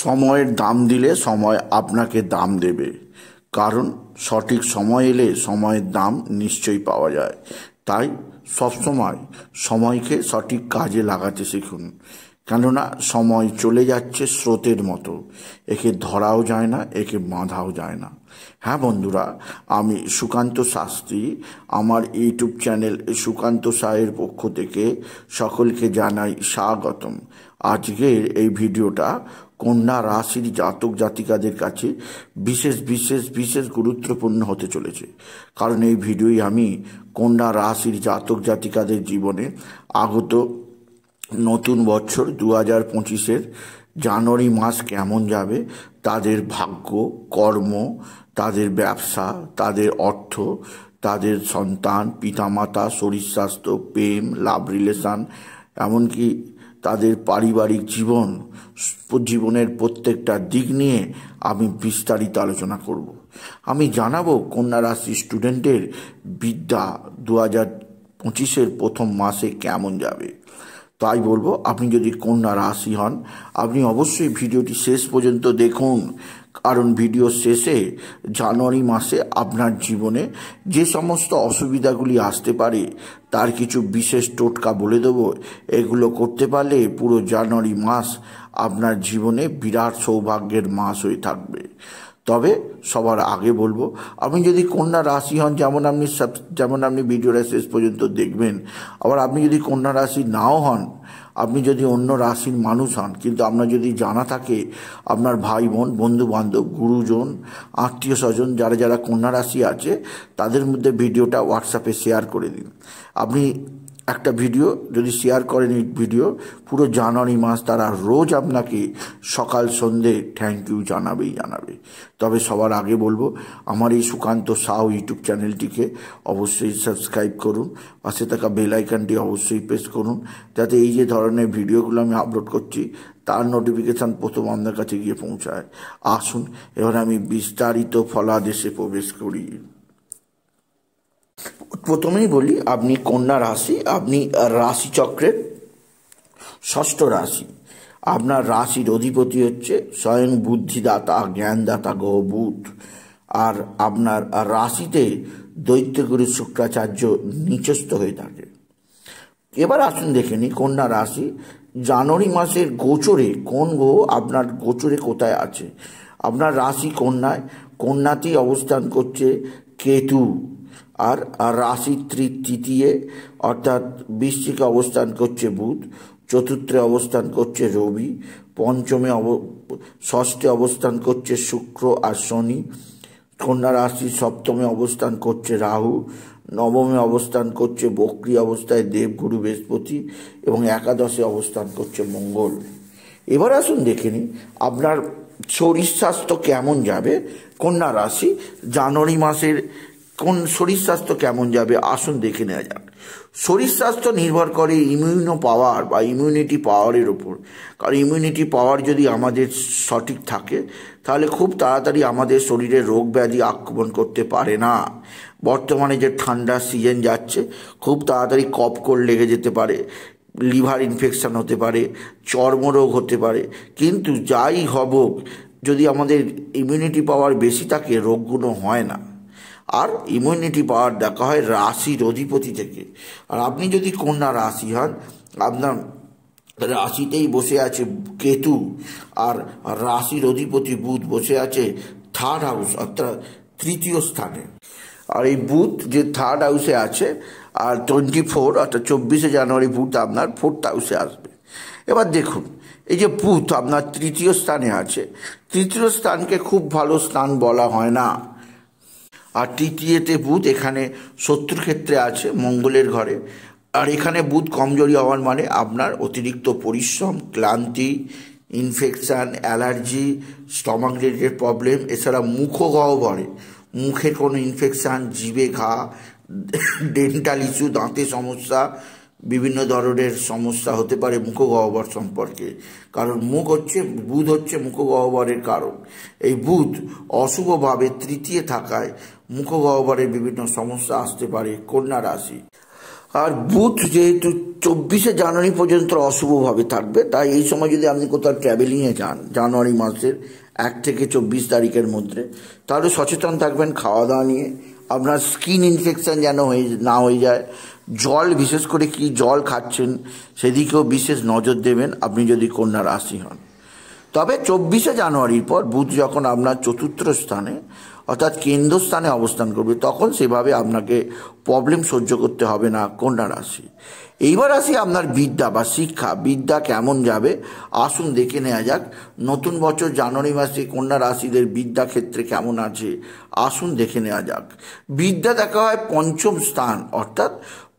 সময়ের দাম দিলে সময় আপনাকে দাম দেবে, কারণ সঠিক সময় এলে সময়ের দাম নিশ্চয়ই পাওয়া যায়। তাই সবসময় সময়কে সঠিক কাজে লাগাতে শিখুন, কেননা সময় চলে যাচ্ছে স্রোতের মতো, একে ধরাও যায় না, একে বাঁধাও যায় না। হ্যাঁ বন্ধুরা, আমি সুকান্ত শাস্ত্রী, আমার ইউটিউব চ্যানেল সুকান্ত সাহের পক্ষ থেকে সকলকে জানাই স্বাগতম। আজকের এই ভিডিওটা কন্যা রাশির জাতক জাতিকাদের কাছে বিশেষ বিশেষ বিশেষ গুরুত্বপূর্ণ হতে চলেছে, কারণ এই ভিডিওই আমি কন্যা রাশির জাতক জাতিকাদের জীবনে আগত নতুন বছর 2025-এর জানুয়ারি মাস কেমন যাবে, তাদের ভাগ্য, কর্ম, তাদের ব্যবসা, তাদের অর্থ, তাদের সন্তান, পিতামাতা, শরীর স্বাস্থ্য, প্রেম, লাভ রিলেশন, এমনকি তাদের পারিবারিক জীবনের প্রত্যেকটা দিক নিয়ে আমি বিস্তারিত আলোচনা করব। আমি জানাবো কন্যা রাশি স্টুডেন্টের বিদ্যা 2025-এর প্রথম মাসে কেমন যাবে। তাই বলবো, আপনি যদি কন্যা রাশি হন, আপনি অবশ্যই ভিডিওটি শেষ পর্যন্ত দেখুন, কারণ ভিডিও শেষে জানুয়ারি মাসে আপনার জীবনে যে সমস্ত অসুবিধাগুলি আসতে পারে তার কিছু বিশেষ টোটকা বলে দেবো। এগুলো করতে পারলে পুরো জানুয়ারি মাস আপনার জীবনে বিরাট সৌভাগ্যের মাস হয়ে থাকবে। তবে সবার আগে বলবো, আপনি যদি কন্যা রাশি হন, যেমন আপনি ভিডিওটা শেষ পর্যন্ত দেখবেন। আবার আপনি যদি কন্যা রাশি নাও হন, আপনি যদি অন্য রাশির মানুষ হন, কিন্তু আপনার যদি জানা থাকে আপনার ভাই বোন, বন্ধু বান্ধব, গুরুজন, আত্মীয় স্বজন যারা যারা কন্যা রাশি আছে, তাদের মধ্যে ভিডিওটা হোয়াটসঅ্যাপে শেয়ার করে দিন। আপনি একটা ভিডিও যদি শেয়ার করেন, এই ভিডিও পুরো জানুয়ারি মাস তারা রোজ আপনাকে সকাল সন্ধে থ্যাংক ইউ জানাবে। তবে সবার আগে বলবো, আমার এই সুকান্ত সাউ ইউটিউব চ্যানেলটিকে অবশ্যই সাবস্ক্রাইব করুন, পাশে থাকা বেল আইকনটি অবশ্যই প্রেস করুন, যাতে এই যে ধরনের ভিডিওগুলো আমি আপলোড করছি তার নোটিফিকেশান প্রথম আপনার কাছে গিয়ে পৌঁছায়। আসুন এবার আমি বিস্তারিত ফলাদেশে প্রবেশ করি। প্রথমেই বলি, আপনি কন্যা রাশি, আপনি রাশিচক্রের ষষ্ঠ রাশি। আপনার রাশির অধিপতি হচ্ছে স্বয়ং বুদ্ধিদাতা, জ্ঞানদাতা গ্রহ বুধ। আর আপনার রাশিতে দৈত্যগুরু শুক্রাচার্য নিচস্থ হয়ে থাকে। এবার আসুন দেখে নিই কন্যা রাশি জানুয়ারি মাসের গোচরে কোন গ্রহ আপনার গোচরে কোথায় আছে। আপনার রাশি কন্যাতেই অবস্থান করছে কেতু, আর রাশি তৃতীয় অর্থাৎ বৃশ্চিকে অবস্থান করছে বুধ, চতুর্থে অবস্থান করছে রবি, পঞ্চমে ষষ্ঠে অবস্থান করছে শুক্র আর শনি, কন্যা রাশি সপ্তমে অবস্থান করছে রাহু, নবমে অবস্থান করছে বক্রী অবস্থায় দেবগুরু বৃহস্পতি এবং একাদশে অবস্থান করছে মঙ্গল। এবার আসুন দেখে নিই আপনার শরীর স্বাস্থ্য কেমন যাবে। কন্যা রাশি জানুয়ারি মাসের কোন শরীর স্বাস্থ্য কেমন যাবে আসুন দেখে নেওয়া যাক। শরীর স্বাস্থ্য নির্ভর করে ইমিউনিটি পাওয়ারের ওপর, কারণ ইমিউনিটি পাওয়ার যদি আমাদের সঠিক থাকে তাহলে খুব তাড়াতাড়ি আমাদের শরীরে রোগ ব্যাধি আক্রমণ করতে পারে না। বর্তমানে যে ঠান্ডার সিজন যাচ্ছে, খুব তাড়াতাড়ি কফ কোল্ড লেগে যেতে পারে, লিভার ইনফেকশন হতে পারে, চর্মরোগ হতে পারে, কিন্তু যাই হবক যদি আমাদের ইমিউনিটি পাওয়ার বেশি থাকে রোগগুলো হয় না। আর ইমিউনিটি পাওয়ার দেখা হয় রাশির অধিপতি থেকে। আর আপনি যদি কন্যা রাশি হন, আপনার রাশিতেই বসে আছে কেতু, আর রাশির অধিপতি বুধ বসে আছে থার্ড হাউস অর্থাৎ তৃতীয় স্থানে। আর এই বুধ যে থার্ড হাউসে আছে, আর 24 অর্থাৎ 24শে জানুয়ারি বুধ আপনার ফোর্থ হাউসে আসবে। এবার দেখুন, এই যে বুধ আপনার তৃতীয় স্থানে আছে, তৃতীয় স্থানকে খুব ভালো স্থান বলা হয় না। আর তৃতীয়তে বুধ এখানে শত্রুর ক্ষেত্রে আছে মঙ্গলের ঘরে। আর এখানে বুধ কমজোরি হওয়ার মানে আপনার অতিরিক্ত পরিশ্রম, ক্লান্তি, infection, allergy, stomach related problem, এছাড়া মুখগহ্বরে মুখের কোনো ইনফেকশান, জিভে ঘা, ডেন্টাল ইস্যু, দাঁতে সমস্যা, বিভিন্ন ধরনের সমস্যা হতে পারে মুখগহ্বর সম্পর্কে, কারণ বুধ হচ্ছে মুখগহ্বরের কারণ। এই বুধ অশুভভাবে তৃতীয় থাকায় মুখগহ্বরের বিভিন্ন সমস্যা আসতে পারে কন্যা রাশি। আর বুধ যেহেতু 24শে জানুয়ারি পর্যন্ত অশুভভাবে থাকবে, তাই এই সময় যদি আপনি কোথাও ট্র্যাভেলিংয়ে যান জানুয়ারি মাসের 1 থেকে 24 তারিখের মধ্যে, তাহলে সচেতন থাকবেন খাওয়া দাওয়া নিয়ে। আপনার স্কিন ইনফেকশন যেন না হয়ে যায়। জল, বিশেষ করে কি জল খাচ্ছেন সেদিকেও বিশেষ নজর দেবেন আপনি যদি কন্যা রাশি হন। তবে 24শে জানুয়ারির পর বুধ যখন আপনার চতুর্থ স্থানে অর্থাৎ কেন্দ্রস্থানে অবস্থান করবে, তখন সেভাবে আপনাকে প্রবলেম সহ্য করতে হবে না কন্যা রাশি। এইবার আসি আপনার বিদ্যা বা শিক্ষা, বিদ্যা কেমন যাবে আসুন দেখে নেওয়া যাক। নতুন বছর জানুয়ারি মাসে কন্যা রাশিদের বিদ্যা ক্ষেত্রে কেমন আছে আসুন দেখে নেওয়া যাক। বিদ্যা দেখা হয় পঞ্চম স্থান, অর্থাৎ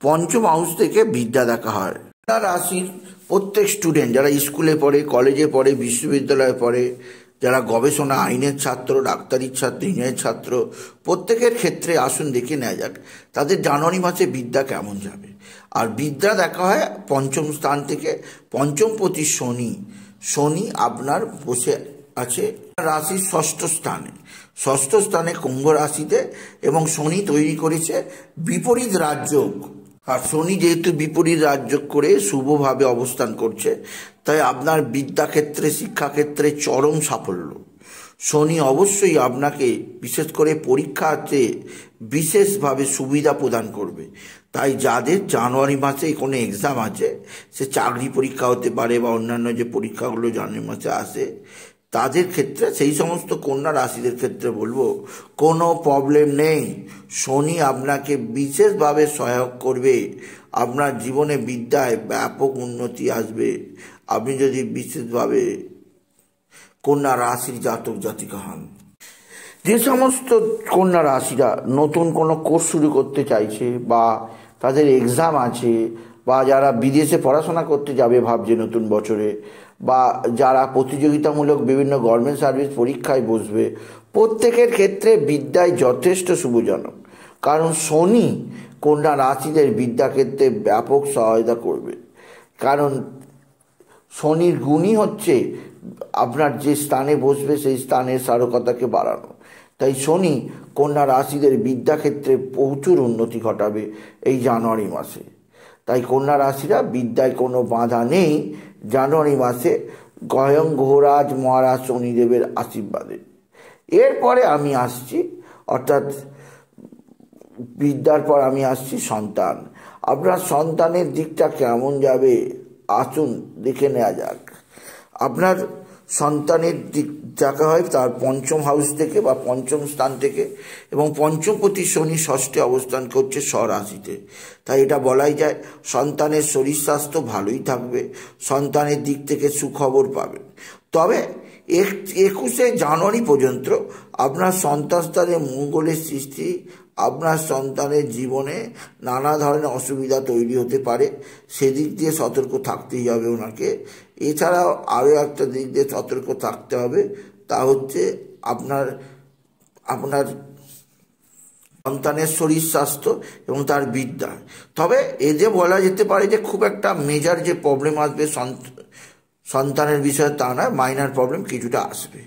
পঞ্চম হাউস থেকে বিদ্যা দেখা হয়। কন্যা রাশির প্রত্যেক স্টুডেন্ট যারা স্কুলে পড়ে, কলেজে পড়ে, বিশ্ববিদ্যালয়ে পড়ে, যারা গবেষণা, আইনের ছাত্র, ডাক্তারির ছাত্র, ইঞ্জিনিয়ারিং ছাত্র, প্রত্যেকের ক্ষেত্রে আসুন দেখে নেওয়া যাক তাদের জানুয়ারি মাসে বিদ্যা কেমন যাবে। আর বিদ্যা দেখা হয় পঞ্চম স্থান থেকে। পঞ্চমপতি শনি, শনি আপনার বসে আছে রাশির ষষ্ঠ স্থানে, ষষ্ঠ স্থানে কুম্ভ রাশিতে, এবং শনি তৈরি করেছে বিপরীত রাজযোগ। আর শনি যেহেতু বিপরীত রাজযোগ করে শুভভাবে অবস্থান করছে, তাই আপনার বিদ্যাক্ষেত্রে, শিক্ষাক্ষেত্রে চরম সাফল্য। শনি অবশ্যই আপনাকে বিশেষ করে পরীক্ষাতে বিশেষভাবে সুবিধা প্রদান করবে। তাই যাদের জানুয়ারি মাসে কোনো এক্সাম আছে, সে চাকরি পরীক্ষা হতে পারে বা অন্যান্য যে পরীক্ষাগুলো জানুয়ারি মাসে আসে, তাদের ক্ষেত্রে, সেই সমস্ত কন্যা রাশিদের ক্ষেত্রে বলবো কোনো প্রবলেম নেই। শনি আপনাকে বিশেষভাবে সহায়ক করবে, আপনার জীবনে বিদ্যায় ব্যাপক উন্নতি আসবে আপনি যদি বিশেষভাবে কন্যা রাশির জাতক জাতিকা হন। যে সমস্ত কন্যা রাশিরা নতুন কোনো কোর্স শুরু করতে চাইছে বা তাদের এক্সাম আছে, বা যারা বিদেশে পড়াশোনা করতে যাবে ভাবছে নতুন বছরে, বা যারা প্রতিযোগিতামূলক বিভিন্ন গভর্নমেন্ট সার্ভিস পরীক্ষায় বসবে, প্রত্যেকের ক্ষেত্রে বিদ্যায় যথেষ্ট শুভজনক। কারণ শনি কন্যা রাশিদের বিদ্যাক্ষেত্রে ব্যাপক সহায়তা করবে। কারণ শনির গুণই হচ্ছে আপনার যে স্থানে বসবে সেই স্থানের সারকতাকে বাড়ানো। তাই শনি কন্যা রাশিদের বিদ্যাক্ষেত্রে প্রচুর উন্নতি ঘটাবে এই জানুয়ারি মাসে। তাই কন্যা রাশিরা বিদ্যায় কোনো বাধা নেই জানুয়ারি মাসে, স্বয়ং গ্রহরাজ মহারাজ শনিদেবের আশীর্বাদে। এরপরে আমি আসছি, অর্থাৎ বিদ্যার পর আমি আসছি সন্তান। আপনার সন্তানের দিকটা কেমন যাবে আসুন দেখে নেওয়া যাক। আপনার সন্তানের দিক দেখা হয় তার পঞ্চম হাউস থেকে বা পঞ্চম স্থান থেকে, এবং পঞ্চমপতি শনি ষষ্ঠে অবস্থান করছে স্বরাশিতে। তাই এটা বলাই যায় সন্তানের শরীর স্বাস্থ্য ভালোই থাকবে, সন্তানের দিক থেকে সুখবর পাবেন। তবে 21শে জানুয়ারি পর্যন্ত আপনার সন্তান স্থানে মঙ্গলের সৃষ্টি আপনার সন্তানের জীবনে নানা ধরনের অসুবিধা তৈরি হতে পারে, সেদিক দিয়ে সতর্ক থাকতেই হবে ওনাকে। এছাড়াও আরও একটা দিক দিয়ে সতর্ক থাকতে হবে, তা হচ্ছে আপনার সন্তানের শরীর স্বাস্থ্য এবং তার বিদ্যা। তবে যে বলা যেতে পারে যে খুব একটা মেজর যে প্রবলেম আসবে সন্তানের বিষয়ে তা নয়, মাইনার প্রবলেম কিছুটা আসবে।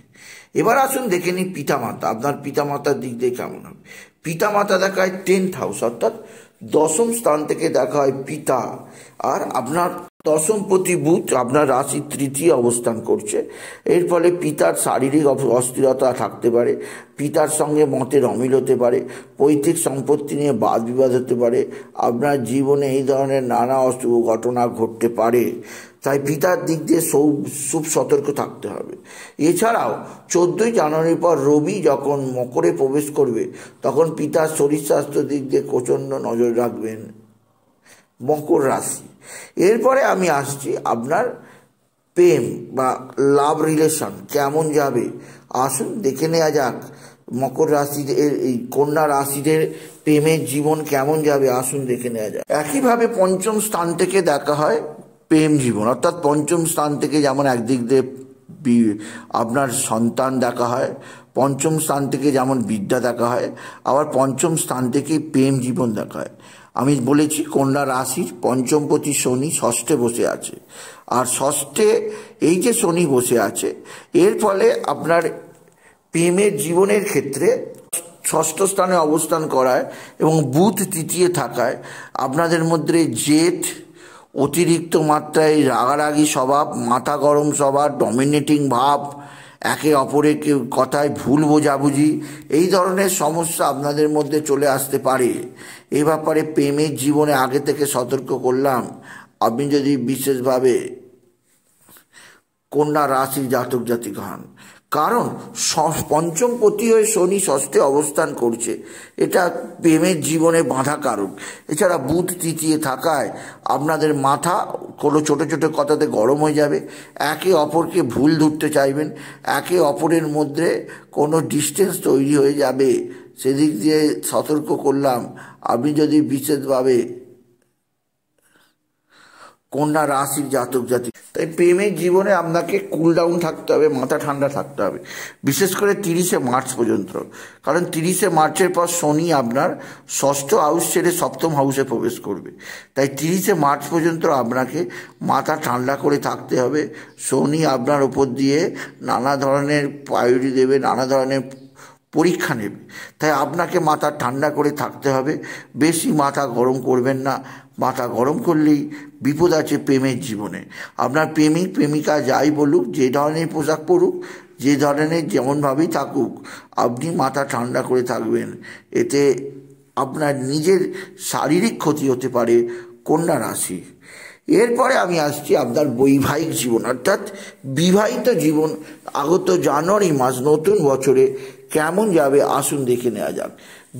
এবার আসুন দেখে নিই পিতামাতা, আপনার পিতামাতার দিক দিয়ে কেমন হবে। পিতামাতা দেখা হয় 10th হাউস, অর্থাৎ দশম স্থান থেকে দেখা হয় পিতা। আর আপনার দশমপতি বুধ আপনার রাশির তৃতীয় অবস্থান করছে। এর ফলে পিতার শারীরিক অস্থিরতা থাকতে পারে, পিতার সঙ্গে মতের অমিল হতে পারে, পৈতৃক সম্পত্তি নিয়ে বাদ বিবাদ হতে পারে, আপনার জীবনে এই ধরনের নানা অশুভ ঘটনা ঘটতে পারে। তাই পিতার দিক দিয়ে খুব সতর্ক থাকতে হবে। এছাড়াও 14ই জানুয়ারির পর রবি যখন মকরে প্রবেশ করবে, তখন পিতার শরীর স্বাস্থ্য দিক দিয়ে প্রচণ্ড নজর রাখবেন মকর রাশি। এরপরে আমি আসছি আপনার প্রেম বা লাভ রিলেশন কেমন যাবে আসুন দেখে নেওয়া যাক। মকর রাশিদের, এই কন্যা রাশিদের প্রেমের জীবন কেমন যাবে আসুন দেখে নেওয়া যাক। একইভাবে পঞ্চম স্থান থেকে দেখা হয় প্রেম জীবন, অর্থাৎ পঞ্চম স্থান থেকে যেমন একদিক দিয়ে আপনার সন্তান দেখা হয়, পঞ্চম স্থান থেকে যেমন বিদ্যা দেখা হয়, আবার পঞ্চম স্থান থেকে প্রেম জীবন দেখা হয়। আমি বলেছি কন্যা রাশির পঞ্চমপতি শনি ষষ্ঠে বসে আছে, আর ষষ্ঠে এই যে শনি বসে আছে, এর ফলে আপনার প্রেমের জীবনের ক্ষেত্রে ষষ্ঠ স্থানে অবস্থান করায় এবং বুধ তৃতীয় থাকায় আপনাদের মধ্যে জেদ, অতিরিক্ত মাত্রায় রাগারাগি স্বভাব, মাথা গরম স্বভাব, ডমিনেটিং ভাব, একে অপরের কথায় ভুল বোঝাবুঝি, এই ধরনের সমস্যা আপনাদের মধ্যে চলে আসতে পারে। এ ব্যাপারে প্রেমের জীবনে আগে থেকে সতর্ক করলাম। আপনি যদি বিশেষভাবে কন্যা রাশির জাতক জাতিকা হন, কারণ পঞ্চম পতি হয়ে শনি ষষ্ঠে অবস্থান করছে, এটা প্রেমের জীবনে বাধা কারক। এছাড়া বুধ তৃতীয় থাকায় আপনাদের মাথা কোনো ছোটো ছোটো কথাতে গরম হয়ে যাবে, একে অপরকে ভুল ধরতে চাইবেন, একে অপরের মধ্যে কোনো ডিস্টেন্স তৈরি হয়ে যাবে। সেদিক দিয়ে সতর্ক করলাম। আপনি যদি বিশেষভাবে কন্যা রাশির জাতক জাতি, তাই প্রেমের জীবনে আপনাকে কুল ডাউন থাকতে হবে, মাথা ঠান্ডা থাকতে হবে, বিশেষ করে 30শে মার্চ পর্যন্ত। কারণ 30শে মার্চের পর শনি আপনার ষষ্ঠ হাউস ছেড়ে সপ্তম হাউসে প্রবেশ করবে। তাই 30শে মার্চ পর্যন্ত আপনাকে মাথা ঠান্ডা করে থাকতে হবে। শনি আপনার ওপর দিয়ে নানা ধরনের প্রায়োরিটি দেবে, নানা ধরনের পরীক্ষা নেবে। তাই আপনাকে মাথা ঠান্ডা করে থাকতে হবে, বেশি মাথা গরম করবেন না। মাথা গরম করলেই বিপদ আছে প্রেমের জীবনে। আপনার প্রেমিক প্রেমিকা যাই বলুক, যে ধরনের পোশাক পরুক, যে ধরনের যেমনভাবেই থাকুক, আপনি মাথা ঠান্ডা করে থাকবেন। এতে আপনার নিজের শারীরিক ক্ষতি হতে পারে কন্যা রাশি। এরপরে আমি আসছি আপনার বৈবাহিক জীবন, অর্থাৎ বিবাহিত জীবন। আগত জানুয়ারি মাস নতুন বছরে কেমন যাবে আসুন দেখে নেওয়া যাক।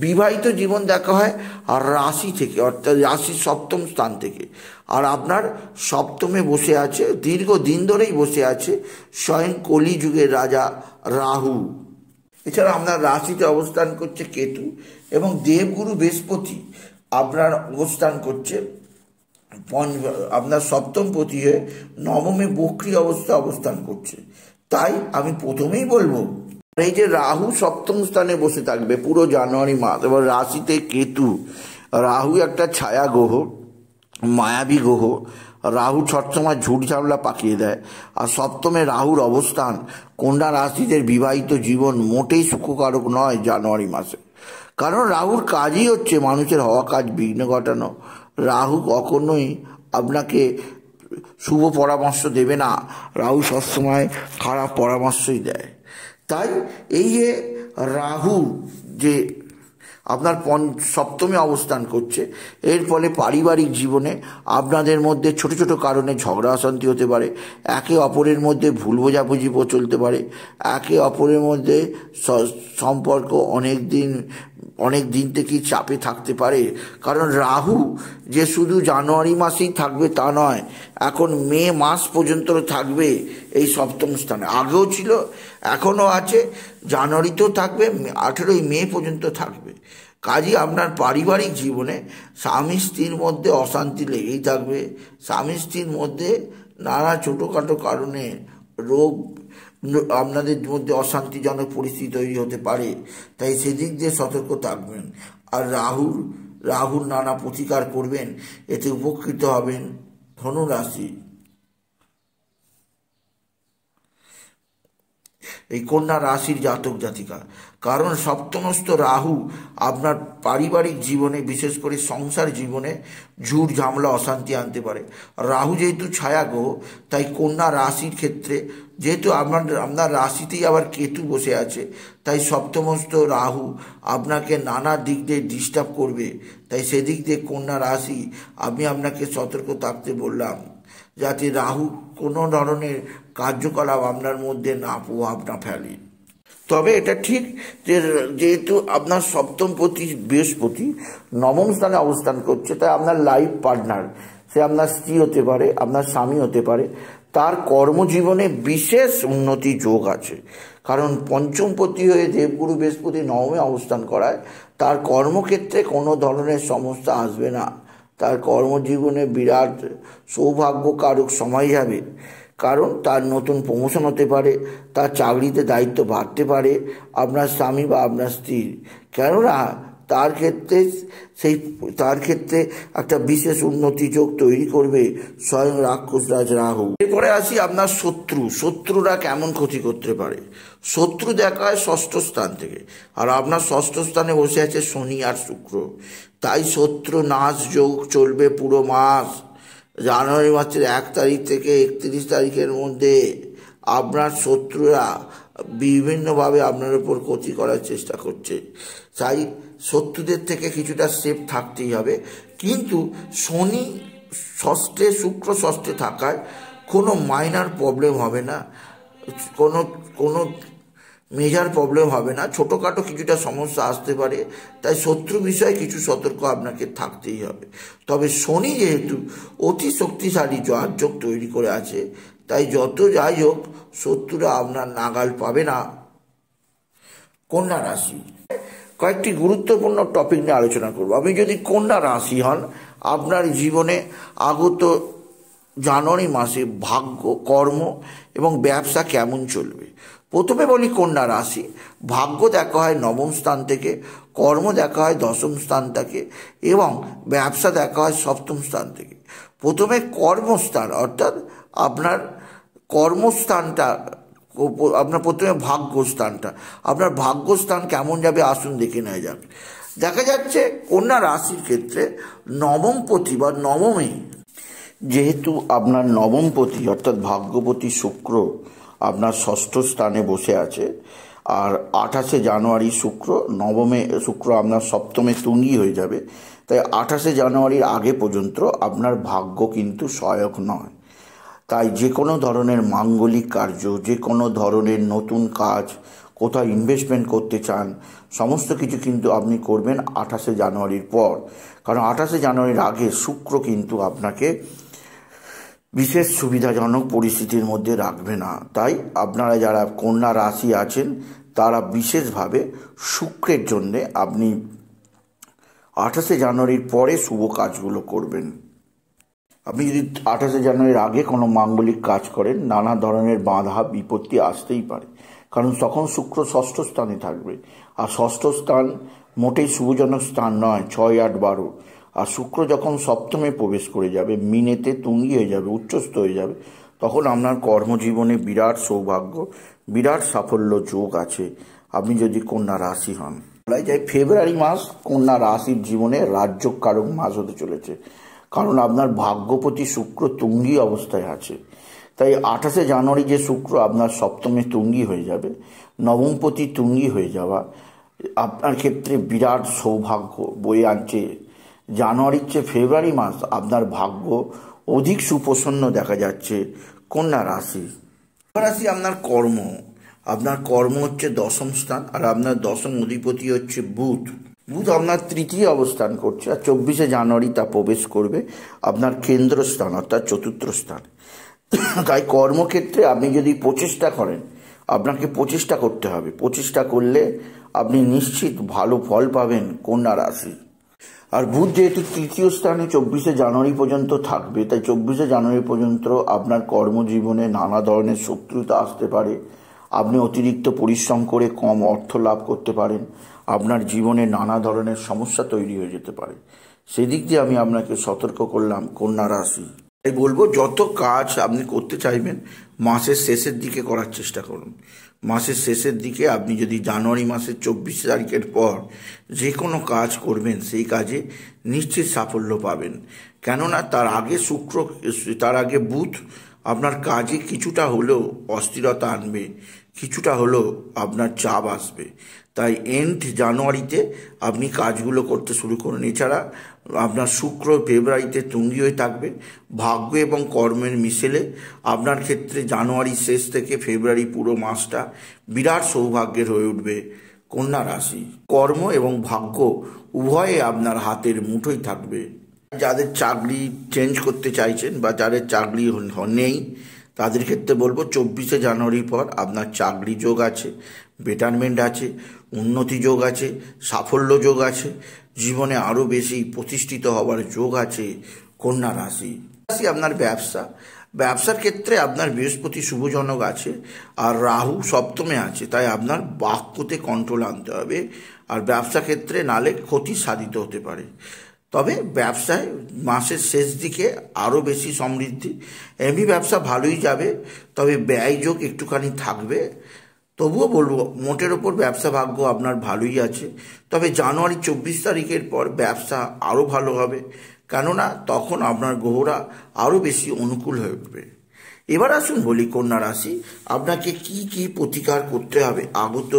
বিবাহিত জীবন দেখা হয় আর রাশি থেকে, অর্থাৎ রাশির সপ্তম স্থান থেকে। আর আপনার সপ্তমে বসে আছে, দীর্ঘদিন ধরেই বসে আছে স্বয়ং কলিযুগের রাজা রাহু। এছাড়া আপনার রাশিতে অবস্থান করছে কেতু এবং দেবগুরু বৃহস্পতি আপনার অবস্থান করছে আপনার সপ্তম পতি হয়ে নবমে বক্রী অবস্থান করছে। তাই আমি প্রথমেই বলবো, এই যে রাহু সপ্তম স্থানে বসে থাকবে পুরো জানুয়ারি মাস, এবং রাশিতে কেতু, রাহু একটা ছায়া গ্রহ, মায়াবী গ্রহ। রাহু সবসময় ঝুট ঝামেলা পাকিয়ে দেয়। আর সপ্তমে রাহুর অবস্থান কন্যা রাশিদের বিবাহিত জীবন মোটেই সুখকারক নয় জানুয়ারি মাসে। কারণ রাহুর কাজই হচ্ছে মানুষের হওয়া কাজ বিঘ্ন ঘটানো। রাহু কখনোই আপনাকে শুভ পরামর্শ দেবে না, রাহু সবসময় খারাপ পরামর্শই দেয়। তাই এই যে রাহু যে আপনার সপ্তমে অবস্থান করছে, এর ফলে পারিবারিক জীবনে আপনাদের মধ্যে ছোট ছোট কারণে ঝগড়া অশান্তি হতে পারে, একে অপরের মধ্যে ভুল বোঝাবুঝি চলতে পারে, একে অপরের মধ্যে সম্পর্ক অনেক দিন থেকেই চাপে থাকতে পারে। কারণ রাহু যে শুধু জানুয়ারি মাসেই থাকবে তা নয়, এখন মে মাস পর্যন্ত থাকবে এই সপ্তম স্থানে। আগেও ছিল, এখনও আছে, জানুয়ারিতেও থাকবে, 18ই মে পর্যন্ত থাকবে। কাজেই আপনার পারিবারিক জীবনে স্বামী স্ত্রীর মধ্যে অশান্তি লেগেই থাকবে। স্বামী স্ত্রীর মধ্যে নানা ছোটোখাটো কারণে রোগ, আপনাদের মধ্যে অশান্তিজনক পরিস্থিতি তৈরি হতে পারে। তাই সেদিক দিয়ে সতর্ক থাকবেন। আর রাহুর নানা প্রতিকার করবেন, এতে উপকৃত হবেন ধনু রাশি। এই কন্যা রাশির জাতক জাতিকা, কারণ সপ্তমস্থ রাহু আপনার পারিবারিক জীবনে, বিশেষ করে সংসার জীবনে ঝুট ঝামেলা অশান্তি আনতে পারে। রাহু যেহেতু ছায়া গ্রহ, তাই কন্যা রাশির ক্ষেত্রে, যেহেতু আপনার রাশিতেই আবার কেতু বসে আছে, তাই সপ্তমস্থ রাহু আপনাকে নানা দিক দিয়ে ডিস্টার্ব করবে। তাই সেদিক দিয়ে কন্যা রাশি আপনাকে সতর্ক থাকতে বললাম, যাতে রাহু কোনো ধরনের কার্যকলাপ আপনার মধ্যে প্রভাব না ফেলে। তবে এটা ঠিক যে যেহেতু আপনার সপ্তম পতি বৃহস্পতি নবম স্থানে অবস্থান করছে, তাই আপনার লাইফ পার্টনার, সে আপনার স্ত্রী হতে পারে, আপনার স্বামী হতে পারে, তার কর্মজীবনে বিশেষ উন্নতি যোগ আছে। কারণ পঞ্চম পতি হয়ে দেবগুরু বৃহস্পতি নবমে অবস্থান করায় তার কর্মক্ষেত্রে কোনো ধরনের সমস্যা আসবে না। তার কর্মজীবনে বিরাট সৌভাগ্যকারক সময় যাবে। কারণ তার নতুন প্রমোশন হতে পারে, তার চাকরিতে দায়িত্ব বাড়তে পারে আপনার স্বামী বা আপনার স্ত্রীর। কেননা তার ক্ষেত্রে একটা বিশেষ উন্নতি যোগ তৈরি করবে স্বয়ং রাক্ষসরাজ রাহু। এরপরে আসি আপনার শত্রুরা কেমন ক্ষতি করতে পারে। শত্রু দেখা হয় ষষ্ঠ স্থান থেকে, আর আপনার ষষ্ঠ স্থানে বসে আছে শনি আর শুক্র। তাই শত্রু নাশ যোগ চলবে পুরো মাস। জানুয়ারি মাসের 1 তারিখ থেকে 31 তারিখের মধ্যে আপনার শত্রুরা বিভিন্নভাবে আপনার উপর ক্ষতি করার চেষ্টা করছে। তাই শত্রুদের থেকে কিছুটা সেফ থাকতেই হবে। কিন্তু শনি ষষ্ঠে, শুক্র ষষ্ঠে থাকায় কোনো মাইনার প্রবলেম হবে না, কোনো মেজর প্রবলেম হবে না। ছোটোখাটো কিছুটা সমস্যা আসতে পারে, তাই শত্রু বিষয়ে কিছু সতর্ক আপনাকে থাকতেই হবে। তবে শনি যেহেতু অতি শক্তিশালী যোগ তৈরি করে আছে, তাই যত যাই হোক শত্রুরা আপনার নাগাল পাবে না। কন্যা রাশি, কয়েকটি গুরুত্বপূর্ণ টপিক নিয়ে আলোচনা করব। আপনি যদি কন্যা রাশি হন, আপনার জীবনে আগত জানুয়ারি মাসে ভাগ্য, কর্ম এবং ব্যবসা কেমন চলবে। প্রথমে বলি কন্যা রাশি, ভাগ্য দেখা হয় 9ম স্থান থেকে, কর্ম দেখা হয় 10ম স্থান থেকে এবং ব্যবসা দেখা হয় 7ম স্থান থেকে। প্রথমে কর্মস্থান, অর্থাৎ আপনার কর্মস্থানটা, আপনার প্রথমে ভাগ্যস্থানটা, আপনার ভাগ্যস্থান কেমন যাবে আসুন দেখে নেওয়া যাক। দেখা যাচ্ছে কন্যা রাশির ক্ষেত্রে নবমপতি বা নবমে, যেহেতু আপনার নবমপতি অর্থাৎ ভাগ্যপতি শুক্র আপনার ষষ্ঠ স্থানে বসে আছে, আর 28শে জানুয়ারি শুক্র আপনার সপ্তমে তুঙ্গি হয়ে যাবে। তাই 28শে জানুয়ারির আগে পর্যন্ত আপনার ভাগ্য কিন্তু সহায়ক নয়। তাই যে কোনো ধরনের মাঙ্গলিক কার্য, যে কোনো ধরনের নতুন কাজ, কোথাও ইনভেস্টমেন্ট করতে চান, সমস্ত কিছু কিন্তু আপনি করবেন 28শে জানুয়ারির পর। কারণ 28শে জানুয়ারির আগে শুক্র কিন্তু আপনাকে বিশেষ সুবিধাজনক পরিস্থিতির মধ্যে রাখবে না। তাই আপনারা যারা কন্যা রাশি আছেন তারা বিশেষভাবে শুক্রের জন্যে আপনি 28শে জানুয়ারির পরে শুভ কাজগুলো করবেন। আপনি যদি 28শে জানুয়ারির আগে কোনো মাঙ্গলিক কাজ করেন, নানা ধরনের বাধা বিপত্তি আসতেই পারে, কারণ তখন শুক্র ষষ্ঠ স্থানে থাকবে। আর ষষ্ঠ স্থান মোটেই শুভজনক স্থান নয়, 6, 8, 12। আর শুক্র যখন সপ্তমে প্রবেশ করে যাবে, মিনেতে তুঙ্গি হয়ে যাবে, উচ্চস্থ হয়ে যাবে, তখন আপনার কর্মজীবনে বিরাট সৌভাগ্য, বিরাট সাফল্য যোগ আছে আপনি যদি কন্যা রাশি হন। বলা যায় ফেব্রুয়ারি মাস কন্যা রাশির জীবনে রাজ্যকারক মাস হতে চলেছে, কারণ আপনার ভাগ্যপতি শুক্র তুঙ্গি অবস্থায় আছে। তাই 28শে জানুয়ারি যে শুক্র আপনার সপ্তমে তুঙ্গি হয়ে যাবে, নবমপতি তুঙ্গি হয়ে যাওয়া আপনার ক্ষেত্রে বিরাট সৌভাগ্য বয়ে আনছে। জানুয়ারির চেয়ে ফেব্রুয়ারি মাস আপনার ভাগ্য অধিক সুপ্রসন্ন দেখা যাচ্ছে কন্যা রাশি। আপনার কর্ম হচ্ছে 10ম স্থান, আর আপনার 10ম অধিপতি হচ্ছে বুধ আপনার তৃতীয় অবস্থান করছে, আর 24শে জানুয়ারি তা প্রবেশ করবে আপনার কেন্দ্রস্থান অর্থাৎ 4র্থ স্থান। তাই কর্মক্ষেত্রে আপনি যদি প্রচেষ্টা করেন, আপনাকে প্রচেষ্টা করতে হবে, প্রচেষ্টা করলে আপনি নিশ্চিত ভালো ফল পাবেন কন্যা রাশি। আর বুধ যেহেতু তৃতীয় স্থানে 24শে জানুয়ারি পর্যন্ত থাকবে, তাই 24শে জানুয়ারি পর্যন্ত আপনার কর্মজীবনে নানা ধরনের শত্রুতা আসতে পারে, আপনি অতিরিক্ত পরিশ্রম করে কম অর্থ লাভ করতে পারেন, আপনার জীবনে নানা ধরনের সমস্যা তৈরি হয়ে যেতে পারে। সেদিক দিয়ে আমি আপনাকে সতর্ক করলাম কন্যা রাশি। তাই বলবো, যত কাজ আপনি করতে চাইবেন মাসের শেষের দিকে করার চেষ্টা করুন। মাসের শেষের দিকে আপনি যদি জানুয়ারি মাসের 24 তারিখের পর যে কোনো কাজ করবেন, সেই কাজে নিশ্চিত সাফল্য পাবেন। কেননা তার আগে বুধ আপনার কাজে কিছুটা হলেও অস্থিরতা আনবে, কিছুটা হলেও আপনার চাপ আসবে। তাই এন্ড জানুয়ারিতে আপনি কাজগুলো করতে শুরু করুন। এছাড়া আপনার শুক্র ফেব্রুয়ারিতে তুঙ্গি হয়ে থাকবে, ভাগ্য এবং কর্মের মিশেলে আপনার ক্ষেত্রে জানুয়ারি শেষ থেকে ফেব্রুয়ারি পুরো মাসটা বিরাট সৌভাগ্যের হয়ে উঠবে কন্যা রাশি। কর্ম এবং ভাগ্য উভয়ে আপনার হাতের মুঠোয় থাকবে। যাদের চাকরি চেঞ্জ করতে চাইছেন বা যাদের চাকরি নেই, তাদের ক্ষেত্রে বলবো 24শে জানুয়ারির পর আপনার চাকরি যোগ আছে, বেটারমেন্ট আছে, উন্নতি যোগ আছে, সাফল্য যোগ আছে, জীবনে আরও বেশি প্রতিষ্ঠিত হওয়ার যোগ আছে কন্যা রাশি। আপনার ব্যবসার ক্ষেত্রে আপনার বৃহস্পতি শুভজনক আছে আর রাহু সপ্তমে আছে, তাই আপনার বাক্যতে কন্ট্রোল আনতে হবে। আর ব্যবসা ক্ষেত্রে নালে ক্ষতি সাধিত হতে পারে। তবে ব্যবসায় মাসের শেষ দিকে আরও বেশি সমৃদ্ধি। এমনি ব্যবসা ভালোই যাবে, তবে ব্যয়যোগ একটুখানি থাকবে। তবুও বলবো মোটের ওপর ব্যবসা ভাগ্য আপনার ভালোই আছে। তবে জানুয়ারি 24 তারিখের পর ব্যবসা আরও ভালো হবে, কেননা তখন আপনার গ্রহরা আরও বেশি অনুকূল হয়ে উঠবে। এবার আসুন বলি কন্যা রাশি, আপনাকে কি কি প্রতিকার করতে হবে আগত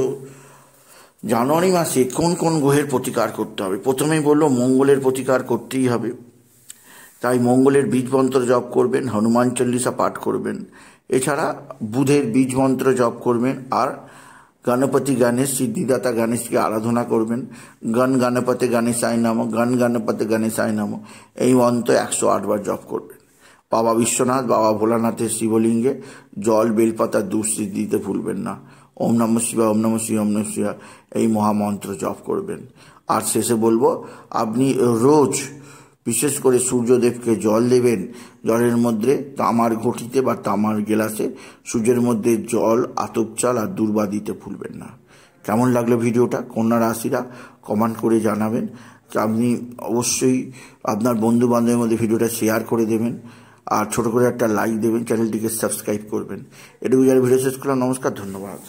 জানুয়ারি মাসে, কোন কোন গ্রহের প্রতিকার করতে হবে। প্রথমেই বললো মঙ্গলের প্রতিকার করতেই হবে, তাই মঙ্গলের বীজ মন্ত্র জপ করবেন, হনুমান চল্লিশা পাঠ করবেন। এছাড়া বুধের বীজ মন্ত্র জপ করবেন আর গণপতি গণেশ সিদ্ধিদাতা গণেশকে আরাধনা করবেন। গণ গণপতি গণেশায় নমঃ, গণ গণপতি গণেশায় নমঃ, এই মন্ত্র 108 বার জপ করবেন। বাবা বিশ্বনাথ, বাবা ভোলানাথের শিবলিঙ্গে জল বেলপাতা দুধ দিতে ভুলবেন না। ওম নমঃ শিবায়, ওম নমঃ শিবায়, ওম নমঃ শিবায়, এই মহামন্ত্র জপ করবেন। আর শেষে বলবো আপনি রোজ বিশেষ করে সূর্যদেবকে জল দেবেন। জলের মধ্যে তামার ঘটিতে বা তামার গেলাসে সূর্যের মধ্যে জল, আতপ চাল আর দূর্বা দিতে ভুলবেন না। কেমন লাগলো ভিডিওটা কন্যা রাশিরা কমেন্ট করে জানাবেন। আপনি অবশ্যই আপনার বন্ধু বান্ধবের মধ্যে ভিডিওটা শেয়ার করে দেবেন আর ছোট করে একটা লাইক দেবেন, চ্যানেলটিকে সাবস্ক্রাইব করবেন। এটুকু যারা ভিডিও শেষ করলাম, নমস্কার, ধন্যবাদ।